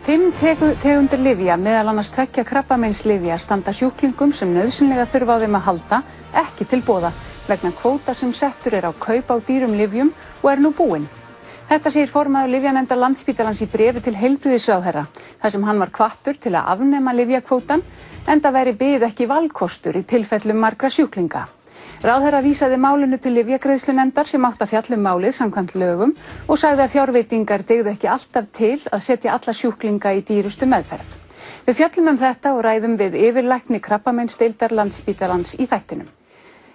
5 tegundir lyfja, meðal annars 2 krabbameinslyfja, standa sjúklingum sem nauðsynlega þurfa á þeim að halda ekki til boða vegna kvóta sem settur á kaup á dýrum lyfjum og nú búinn. Þetta segir formaður lyfjanefndar Landspítalans í bréfi til heilbrigðisráðherra, þar sem hann var hvattur til að afnema lyfjakvótann, enda væri bið ekki valkostur í tilfellum margra sjúklinga. Ráðherra vísaði málinu til lyfjagreiðslunefndar sem átti að fjalla málið samkvæmt lögum og sagði að fjárveitingar dygðu ekki alltaf til að setja alla sjúklinga í dýrustu meðferð. Við fjöllum þetta og ræðum við yfirlækni krabbameinsdeildar Landspítalans í þættinum.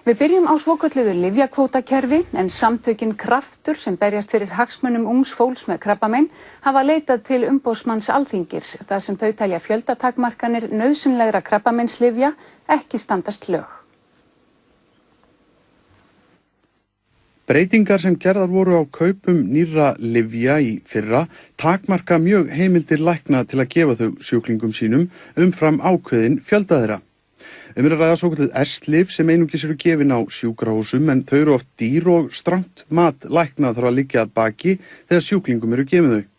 Við byrjum á svokölluðu lyfjakvótakerfi en samtökin Kraftur sem berjast fyrir hagsmunum ungs fólks með krabbamein hafa leitað til umboðsmanns Alþingis þar sem þau telja fjöldatakmarkanir nauðsynlegra krabbameinslyfja ekki standast lög. Breytingar sem gerðar voru á kaupum nýrra lyfja í fyrra takmarka mjög heimildir lækna til að gefa þau sjúklingum sínum umfram ákveðin fjölda þeirra. Að ræða svokölluð S-lyf sem einungis eru gefin á sjúkrahúsum en þau eru oft dýr og strangt mat lækna þarf að liggja að baki þegar sjúklingum eru gefin þau.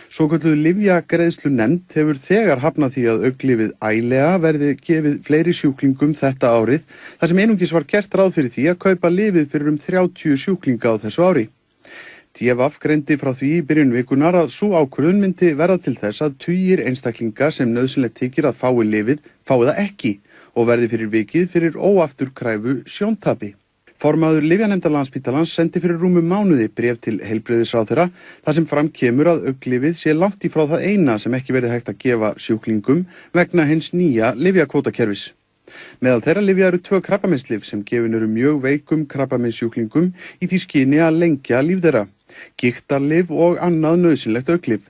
Svokölluð lyfjagreiðslunefnd hefur þegar hafnað því að augnlyfið Eylea verði gefið fleiri sjúklingum þetta árið þar sem einungis var gert ráð fyrir því að kaupa lyfið fyrir 30 sjúklinga á þessu ári. DFF greindi frá því í byrjun vikunar að sú ákvörðun myndi verða til þess að tugir einstaklinga sem nauðsynlegt þykir að fái lyfið fái það ekki og verði fyrir vikið fyrir óafturkræfu sjóntapi. Formaður lyfjanefndar Landspítalans sendi fyrir rúmum mánuði bréf til heilbrigðisráðherra þar sem fram kemur að augnlyfið sé langt í frá það eina sem ekki verði hægt að gefa sjúklingum vegna hins nýja lyfjakvótakerfis. Meðal þeirra lyfja eru 2 krabbameinslyf sem gefin eru mjög veikum krabbameinssjúklingum í því skyni að lengja líf þeirra, gigtarlyf og annað nauðsynlegt augnlyf.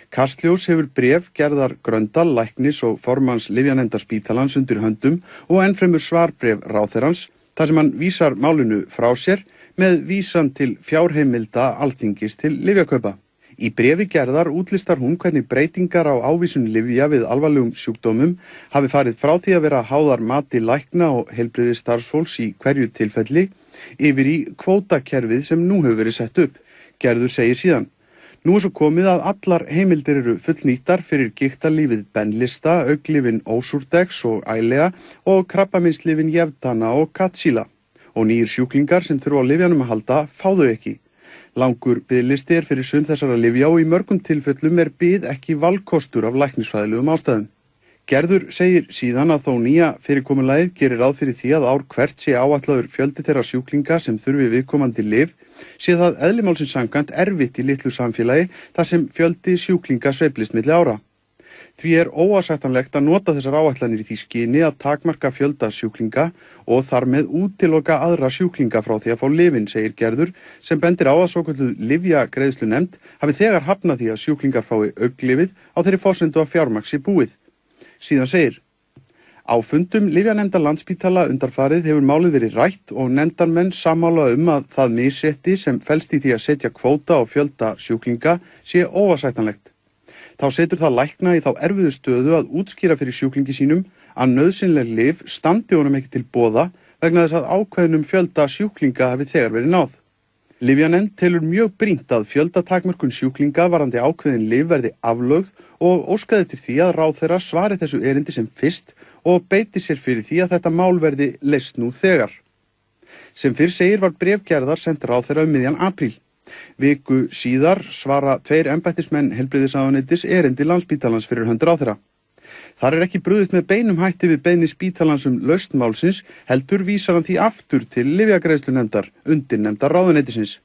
Kastljós hefur bréf Gerðar Gröndal, læknis og formanns lyfjanefndar Spítalans undir höndum og ennfremur svarbréf ráðherrans þar sem hann vísar málinu frá sér með vísan til fjárheimilda Alþingis til lyfjakaupa. Í bréfi Gerðar útlistar hún hvernig breytingar á ávísun lyfja við alvarlegum sjúkdómum hafi farið frá því að vera háðar mati lækna og heilbrigðisstarfsfólks í hverju tilfelli yfir í kvótakerfið sem nú hefur verið sett upp. Gerður segir síðan: Nú svo komið að allar heimildir eru fullnýttar fyrir gigtarlyfið Benlysta, augnlyfin Ozurdex og Eylea og krabbameinslyfin Jevtana og Kadcyla. Og nýjir sjúklingar sem þurfa á lyfjanum að halda fá þau ekki. Langur biðlisti fyrir sund þessara lyfja og í mörgum tilfellum bið ekki valkostur af læknisfræðilegum ástæðum. Gerður segir síðan að þó nýja fyrirkomulagið gerir ráð fyrir því að ár hvert sé áætlaður fjöldi þeirra sjúklinga sem þurfi viðkomandi lyf, sé það eðli málsins samkvæmt erfitt í litlu samfélagi þar sem fjöldi sjúklinga sveiflist milli ára. Því óásættanlegt að nota þessar áætlanir í því skyni að takmarka fjölda sjúklinga og þar með útiloka aðra sjúklinga frá því að fá lyfin, segir Gerður, sem bendir á að svokölluð lyfjagreiðslunefnd hafi þegar hafnað því að sjúklingar fái augnlyfið á þeirri forsendu að fjármagn sé búið. Síðan segir: Á fundum lyfjanefndar Landspítala undanfarið hefur málið verið rætt og nefndarmenn sammála að það misrétti sem felst í því að setja kvóta á fjölda sjúklinga sé óásættanlegt. Þá setur það lækna í þá erfiðu stöðu að útskýra fyrir sjúklingi sínum að nauðsynleg lyf standi honum ekki til boða vegna þess að ákveðnum fjölda sjúklinga hafi þegar verið náð. Lyfjanefnd telur mjög brýnt að fjöldatakmörkun sjúklinga varðandi ákveðin lyf verði aflögð og óskaði eftir því að ráðherra svari þessu erindi sem fyrst og beiti sér fyrir því að þetta mál verði leyst nú þegar. Sem fyrr segir var bréf Gerðar sent ráðherra miðjan apríl. Viku síðar svara 2 embættismenn heilbrigðisráðuneytis erindi Landspítalans fyrir hönd ráðherra. Þar ekki brugðist með beinum hætti við beiðni Spítalans lausn málsins, heldur vísar hann því aftur til lyfjagreiðslunefndar, undirnefndar ráðuneytisins.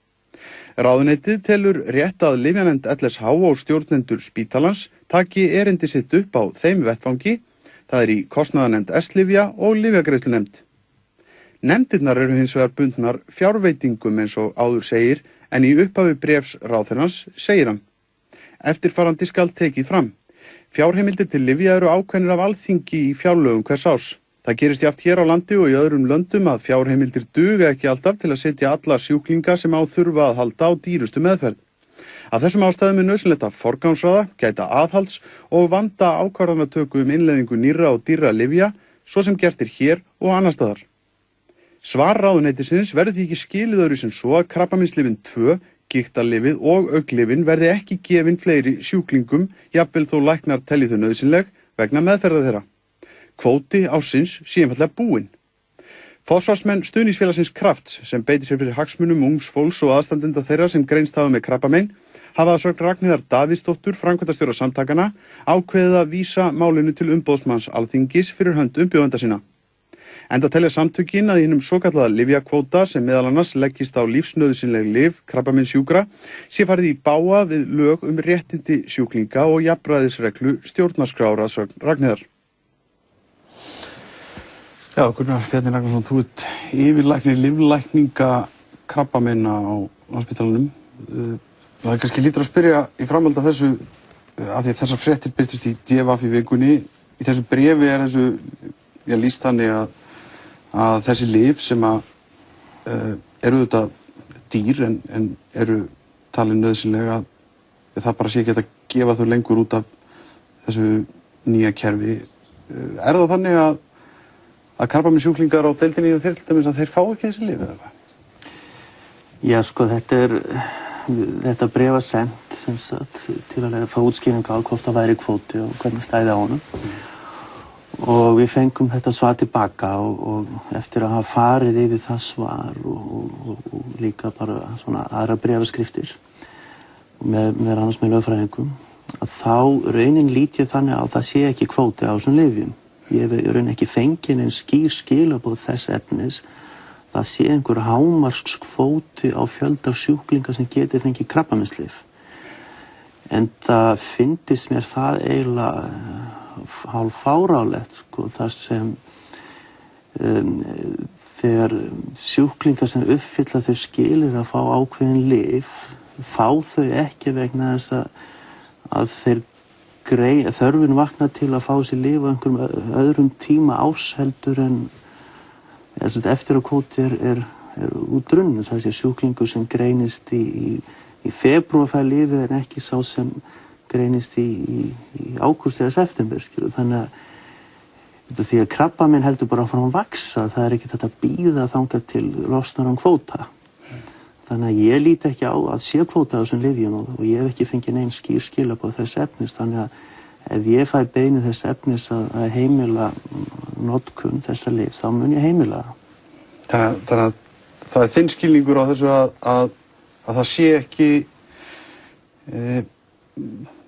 Ráðuneytið telur rétt að lyfjanefnd LSH og stjórnendur Spítalans taki erindi sitt upp á þeim vettfangi, það í kostnaðarnefnd S-lyfja og lyfjagreiðslunefnd. Nefndirnar eru hins vegar bundnar fjárveitingum eins og áður segir, en í upphafi bréfs ráðherrans segir hann: Eftirfarandi skal tekið fram. Fjárheimildir til lyfja eru ákveðnir af Alþingi í fjárlögum hvers árs. Það gerist jafnt hér á landi og í öðrum löndum að fjárheimildir duga ekki alltaf til að setja alla sjúklinga sem á þurfa að halda á dýrustu meðferð. Af þessum ástæðum nauðsynlegt að forgangsraða, gæta aðhalds og vanda ákvarðanatöku innleiðingu nýrra og dýrra lyfja, svo sem gert hér og annars staðar. Svar ráðuneytisins verður því ekki skilið öðru sem svo að krabbameinslyfin 2 gigtarlyfið og augnlyfin verði ekki gefin fleiri sjúklingum, jafnvel þó læknar telji þau nauðsynleg vegna meðferðar þeirra. Kvóti ársins sé einfaldlega búinn. Forsvarsmenn stuðningsfélagsins Krafts, sem beitir sér fyrir hagsmunum ungs fólks og aðstandenda þeirra sem greinst hafa með krabbamein, hafa að sögn Ragnheiðar Davíðsdóttur, framkvæmdastjóra samtakanna, ákveðið að vísa málinu til umboðsmanns Alþingis fyrir hönd umbjóðenda sinna. Enda telja samtökin að í hinum svokallaða lyfjakvóta sem meðal annars leggist á lífsnauðsynleg lyf krabbameinssjúkra sé farið í bága við lög réttindi sjúklinga og jafnræðisreglu stjórnarskrár að sögn Ragnheiðar. Já, Gunnar Bjarni Ragnarsson, þú ert yfirlæknir lyflækninga krabbameina á Landspítalanum. Það kannski lítur að spyrja í framhaldi af þessu, að því að þessar fréttir birtust í DVF í vikunni. Í þessu bréfi þessu, lýst þannig að þessi lyf sem eru auðvitað dýr en eru talin nauðsynlega að það bara sé ekki að gefa þau lengur út af þessu nýja kerfi. Það þannig að krabbameinssjúklingar á deildinni og til að þeir fá ekki þessi lyf eða hvað? Já, sko, þetta bréf var sent til að fá útskýringu á hvort það væri kvóti og hvernig stæði á honum. Og við fengum þetta svar tilbaka og eftir að hafa farið yfir það svar og líka bara svona aðra bréfaskriftir með annars með lögfræðingum, að þá raunin lít ég þannig að það sé ekki kvóti á þessum lyfjum. Ég hef raunin ekki fengið en skýr skilaboð þess efnis það sé einhver hámarkskvóti á fjölda sjúklinga sem geti fengið krabbameinslyf. En það fyndist mér það eiginlega hálf fáránlegt, sko, þar sem þegar sjúklingar sem uppfylla þau skilyrði að fá ákveðin lyf, fá þau ekki vegna þess að þeir þörfin vakna til að fá sér lyf á einhverjum öðrum tíma árs heldur en eftir að kvóti er útrunninn. Það sé sjúklingur sem greinist í febrúar fær lyfið en ekki sá sem greinist í ágúst eða september, skilur. Þannig að því að krabbamein heldur bara áfram að vaxa, það er ekki þetta að bíða þangað til losnar kvóta. Þannig að ég líti ekki á að sé kvóta á þessum lyfjum og ég hef ekki fengið neinn skýr skilaboð þess efnis. Þannig að ef ég fæ beini þess efnis að heimila notkun þessa lyf, þá mun ég heimila það. Þannig að það er þinn skilningur á þessu að það sé ekki,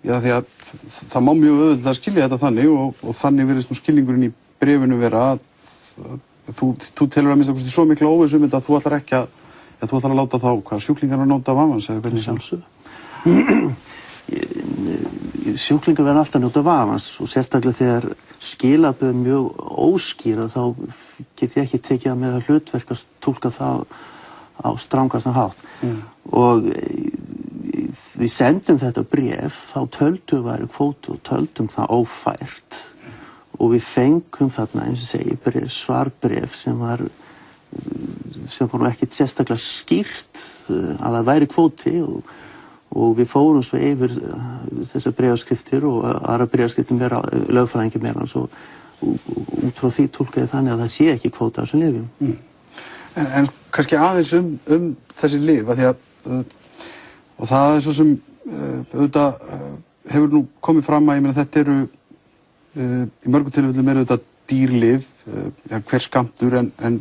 því að það má mjög auðvitað að skilja þetta þannig og þannig virðist nú skilningurinn í bréfinu vera að þú telur að minnsta kosti svo mikla óvissu að þú ætlar ekki þú ætlar að láta þá sjúklingarna njóta vafans eða hvernig? Sjálfsögðu. Sjúklingar verða alltaf njóta vafans og sérstaklega þegar skilaboð er mjög óskýr þá get ég ekki tekið með það hlutverk að túlka það á strangastan hátt. Og við sendum þetta bréf, þá töldum við væri kvóti og töldum það ófært og við fengum þarna, eins og segi, svarbréf sem var ekkert sérstaklega skýrt að það væri kvóti og við fórum svo yfir þessar bréfaskriftir og aðra bréfaskriftir meira, lögfræðingi meira og út frá því túlkaði þannig að það sé ekki kvóti á þessum lyfjum. En kannski aðeins þessi lyf, að því að og það er svo sem auðvitað hefur nú komið fram að þetta eru í mörgum tilfellum eru þetta dýrlyf, hver skammtur en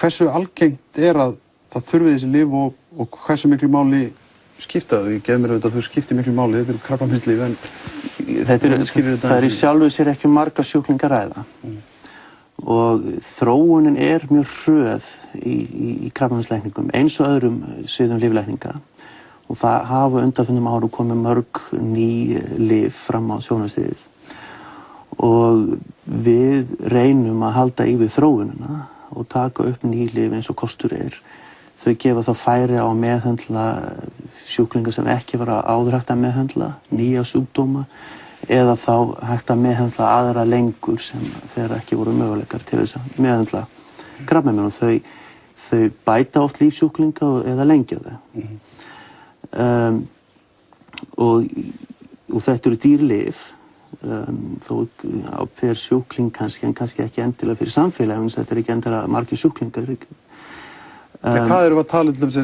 hversu algengt að það þurfi þessi lyf og hversu miklu máli skipta þau? Ég gef mér auðvitað að þau skipti miklu máli, þetta eru krabbameinslyf en það er í sjálfu sér ekki marga sjúklinga ræða. Og þróunin er mjög hröð í krabbameinslækningum eins og öðrum sviðum lyflækninga og það hafa undanfarnum árum komið mörg ný lyf fram á sjónarsviðið og við reynum að halda í við þróunina og taka upp ný lyf eins og kostur er. Þau gefa þá færi á að meðhöndla sjúklinga sem ekki var áður hægt að meðhöndla, nýja sjúkdóma eða þá hægt að meðhöndla aðra lengur sem þegar ekki voru möguleikar til þess að meðhöndla krabbamein og þau bæta oft lífsjúklinga eða lengja þau. Og þetta eru dýrlyf þó á per sjúkling kannski en kannski ekki endilega fyrir samfélaginu, þetta er ekki endilega margir sjúklingar. Hvað erum við að tala til dæmis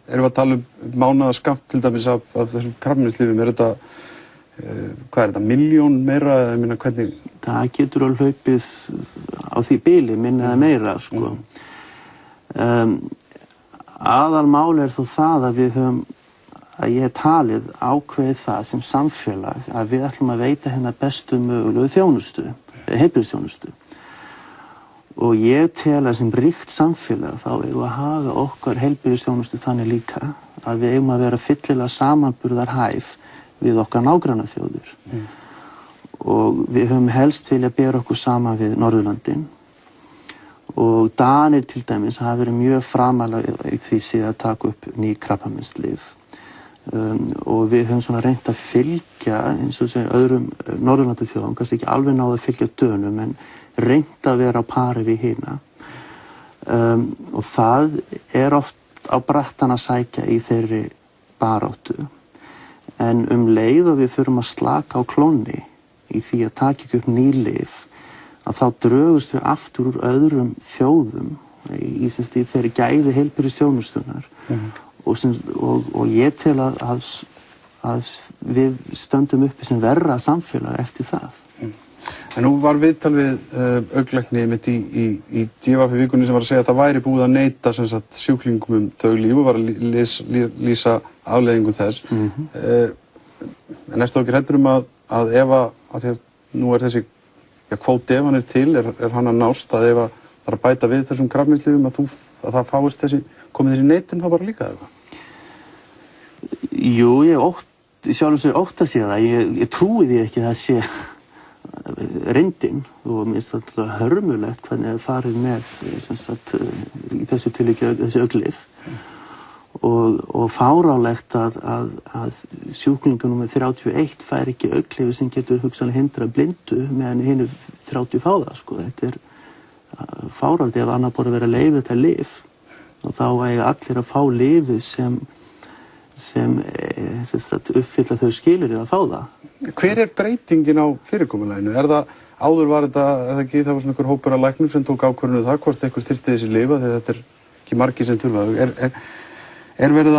erum við að tala mánaðarskammт til dæmis af þessum krabbameinslyfjum, hvað er þetta, 1 milljón meira eða minna hvernig? Það getur á hlaupið á því bili, minna eða meira, sko. Aðalmáli þó það að við höfum, að ég hef talið ákveðið það sem samfélag að við ætlum að veita hérna bestu mögulegu þjónustu, heilbrigðisþjónustu. Og ég tel að sem ríkt samfélag þá eigum við að hafa okkar heilbrigðisþjónustu þannig líka að við eigum að vera fyllilega samanburðarhæf við okkar nágrannaþjóðir. Og við höfum helst vilja bera okkur saman við Norðurlöndin og Danir til dæmis hafa verið mjög framalega í því síðan að taka upp ný krabbameinslyf. Og við höfum svona reynt að fylgja eins og segir öðrum Norðurlandaþjóðum, kannski ekki alveg náðu að fylgja Dönum en reynt að vera á pari við hina. Og það er oft á brattan að sækja í þeirri baráttu. En leið og við förum að slaka á klónni í því að taka ekki upp ný lyf, að þá drögust við aftur úr öðrum þjóðum í þeirri gæði heilbrigðisþjónustunnar. Og ég tel að við stöndum uppi sem verra samfélag eftir það. En nú var viðtal við augnlækni mitt í DFF vikunni sem var að segja að það væri búið að neita sjúklingum þau líf og var að lýsa afleiðingum þess. En ertu ekki hræddur að ef að nú er þessi kvóti ef hann er til, er hann að nást að ef að það er að bæta við þessum krabbameinslyfjum að það fáist komið þessi neitun þá bara líka eða? Jú, ég sjálfum sér óttast ég það. Ég trúi því ekki að það sé reyndin og mér finnst það hörmulegt hvernig það farið með í þessu tilviki þessi augnlyf og fáránlegt að sjúklingur númer 31 fær ekki augnlyfi sem getur hugsanlega hindra blindu meðan hinu 30 fá það, sko. Þetta er fáránlegt ef annað búið að vera leyfið þetta lyf og þá eiga allir að fá lyfið sem uppfylla þau skilyrði að fá það. Hver er breytingin á fyrirkomulaginu? Áður var það ekki, það var svona einhver hópur af læknum sem tók ákvörðun það hvort einhver þyrfti þessi lyf því þetta er ekki margir sem þurfa. Er verið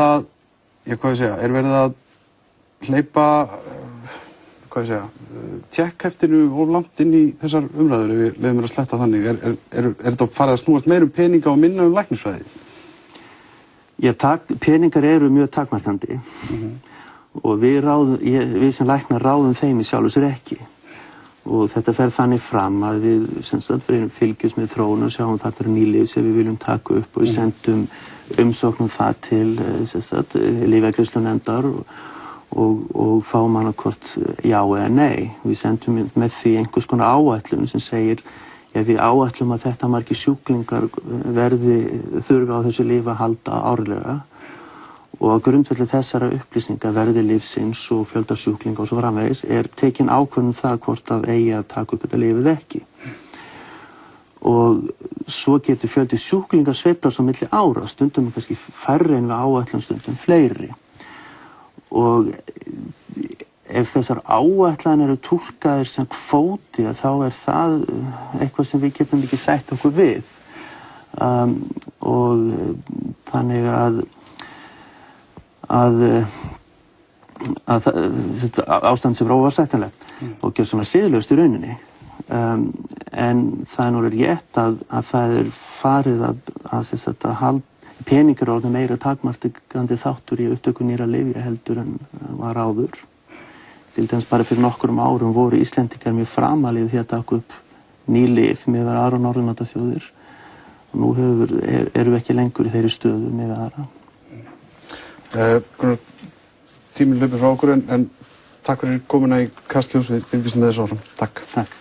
að hleypa, tékkheftinu of langt inn í þessar umræður ef við leyfum mér að sletta þannig? Er þetta farið að snúast meir peninga og minna læknisfræði? Já, peningar eru mjög takmarkandi og við sem læknar ráðum þeim í sjálfu sér ekki. Og þetta fer þannig fram að við fylgjumst með þróun og sjáum það eru ný lyf sem við viljum taka upp og við sendum umsóknum það til lyfjagreiðslunefndar og fáum annað já eða nei. Við sendum með því einhvers konar áætlun sem segir við áætlum að þetta margir sjúklingar þurfi á þessu lyfi að halda árlega og á grundvelli þessara upplýsinga verði lyfsins og fjölda sjúklinga og svo framvegis tekin ákvörðun það hvort að eigi að taka upp þetta lyfið ekki. Og svo getur fjöldi sjúklingar sveiflast á milli ára, stundum kannski færri en við áætlun, stundum fleiri. Og ef þessar áætlanir eru túlkaðir sem kvóti þá er það eitthvað sem við getum ekki sætt okkur við. Og þannig að ástand sem er óvarsættanlegt og gjör svona siðlaust í rauninni. En það er nú rétt að það er farið að peningar orðið meira takmarkandi þáttur í upptöku nýrra lyfja heldur en var áður. Til dæmis bara fyrir nokkrum árum voru Íslendingar mjög framalega því að taka upp ný lyf með aðra Norðurlandaþjóðir og nú erum við ekki lengur í þeirri stöðu með aðra. Tíminn hlaupir frá okkur en takk fyrir komuna í Kastljós, við fylgjumst með þessu áfram. Takk.